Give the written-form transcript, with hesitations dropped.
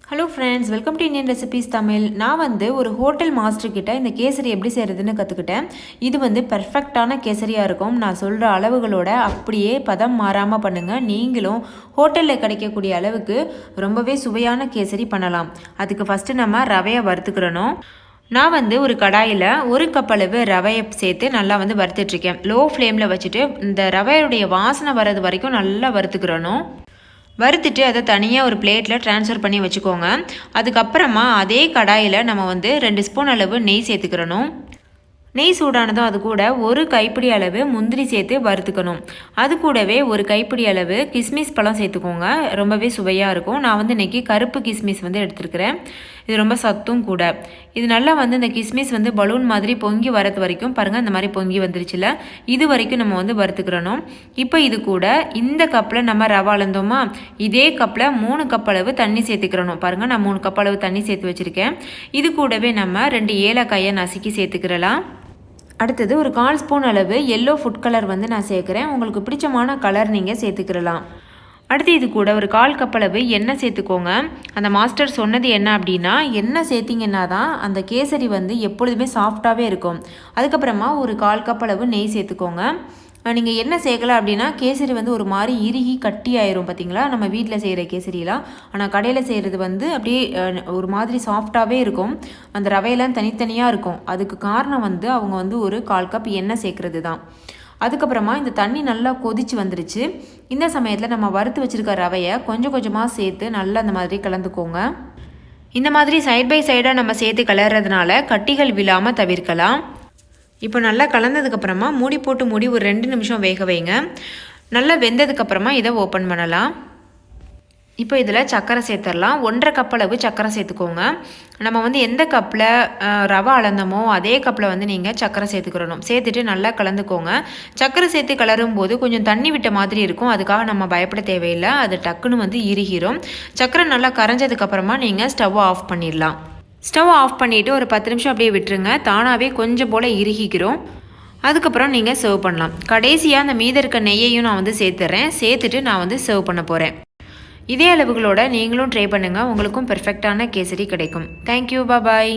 Hello friends, welcome to Indian recipes Tamil. நான் ஒரு hotel master கிட்ட இந்த கேசரி எப்படி செய்கிறதுன்னு கற்றுக்கிட்டேன். இது பெர்ஃபெக்டான கேசரியாக இருக்கும். நான் சொல்கிற அளவுகளோட அப்படியே பதம் மாறாமல் பண்ணுங்கள். நீங்களும் ஹோட்டலில் கிடைக்கக்கூடிய அளவுக்கு ரொம்பவே சுவையான கேசரி பண்ணலாம். அதுக்கு ஃபஸ்ட்டு நம்ம ரவையை வறுத்துக்கிறணும். நான் ஒரு கடாயில் 1 கப் அளவு ரவையை சேர்த்து நல்லா வறுத்துட்ருக்கேன். லோ ஃப்ளேமில் வச்சுட்டு இந்த ரவையுடைய வாசனை வர்றது வரைக்கும் நல்லா வறுத்துக்கிறணும். வறுத்துட்டு அதை தனியாக ஒரு பிளேட்டில் ட்ரான்ஸ்ஃபர் பண்ணி வச்சுக்கோங்க. அதுக்கப்புறமா அதே கடாயில் நம்ம 2 ஸ்பூன் அளவு நெய் சேர்த்துக்கிறணும். நெய் சூடானதும் அது கூட 1 கைப்பிடி அளவு முந்திரி சேர்த்து வறுத்துக்கணும். அது கூடவே 1 கைப்பிடி அளவு கிஸ்மிஸ் பழம் சேர்த்துக்கோங்க. ரொம்பவே சுவையாக இருக்கும். நான் இன்றைக்கி கருப்பு கிஸ்மிஸ் எடுத்துருக்கிறேன். இது ரொம்ப சத்தும் கூட. இது நல்லா இந்த கிஸ்மிஸ் பலூன் மாதிரி பொங்கி வரது வரைக்கும் பாருங்கள். இந்த மாதிரி பொங்கி வந்துருச்சுல, இது வரைக்கும் நம்ம வறுத்துக்கிறணும். இப்போ இது கூட இந்த கப்பில் நம்ம ரவை அளந்தோமா, இதே கப்பில் 3 கப் அளவு தண்ணி சேர்த்துக்கிறணும். பாருங்கள், நான் 3 கப் அளவு தண்ணி சேர்த்து வச்சுருக்கேன். இது கூடவே நம்ம 2 ஏலக்காயை நசுக்கி சேர்த்துக்கிறலாம். அடுத்தது ஒரு 1/4 ஸ்பூன் அளவு எல்லோ ஃபுட் கலர் நான் சேர்க்குறேன். உங்களுக்கு பிடிச்சமான கலர் நீங்கள் சேர்த்துக்கிறலாம். அடுத்து இது கூட ஒரு 1/4 கப் அளவு எண்ணெய் சேர்த்துக்கோங்க. அந்த மாஸ்டர் சொன்னது என்ன அப்படின்னா, எண்ணெய் சேர்த்திங்கன்னா தான் அந்த கேசரி எப்பொழுதுமே சாஃப்டாகவே இருக்கும். அதுக்கப்புறமா ஒரு 1/4 கப் அளவு நெய் சேர்த்துக்கோங்க. நீங்கள் எண்ணெய் சேர்க்கலை அப்படின்னா கேசரி ஒரு மாதிரி இறுகி கட்டி ஆயிரும். பார்த்தீங்களா, நம்ம வீட்டில் செய்கிற கேசரியெலாம். ஆனால் கடையில் செய்கிறது அப்படியே ஒரு மாதிரி சாஃப்டாகவே இருக்கும். அந்த ரவையெல்லாம் தனித்தனியாக இருக்கும். அதுக்கு காரணம் அவங்க ஒரு 1/4 கப் எண்ணெய் சேர்க்குறது தான். அதுக்கப்புறமா இந்த தண்ணி நல்லா கொதிச்சு வந்துருச்சு. இந்த சமயத்தில் நம்ம வறுத்து வச்சுருக்க ரவையை கொஞ்சம் கொஞ்சமாக சேர்த்து நல்லா அந்த மாதிரி கலந்துக்கோங்க. இந்த மாதிரி சைட் பை சைடாக நம்ம சேர்த்து கலர்றதுனால கட்டிகள் விழாமல் தவிர்க்கலாம். இப்போ நல்லா கலந்ததுக்கப்புறமா மூடி போட்டு ஒரு 2 நிமிஷம் வேக வைங்க. நல்லா வெந்ததுக்கப்புறமா இதை ஓப்பன் பண்ணலாம். இப்போ இதில் சர்க்கரை சேர்த்துடலாம். 1/2 கப் அளவு சர்க்கரை சேர்த்துக்கோங்க. நம்ம எந்த கப்பில் ரவை அளந்தமோ அதே கப்பில் நீங்கள் சர்க்கரை சேர்த்துக்கிறணும். சேர்த்துட்டு நல்லா கலந்துக்கோங்க. சர்க்கரை சேர்த்து கலரும் போது கொஞ்சம் தண்ணி விட்ட மாதிரி இருக்கும். அதுக்காக நம்ம பயப்பட தேவையில்லை. அது டக்குன்னு இறுகிரும். சர்க்கரை நல்லா கரைஞ்சதுக்கப்புறமா நீங்கள் ஸ்டவ்வை ஆஃப் பண்ணிடலாம். ஸ்டவ் ஆஃப் பண்ணிவிட்டு ஒரு 10 நிமிஷம் அப்படியே விட்டுருங்க. தானாகவே கொஞ்சம் போல் இறுகிக்கிறோம். அதுக்கப்புறம் நீங்கள் சர்வ் பண்ணலாம். கடைசியாக அந்த மீத இருக்க நெய்யையும் நான் சேர்த்துறேன். சேர்த்துட்டு நான் சர்வ் பண்ண போகிறேன். இதே அளவுகளோட நீங்களும் ட்ரை பண்ணுங்கள். உங்களுக்கும் பெர்ஃபெக்டான கேசரி கிடைக்கும். தேங்க்யூ, பாய்.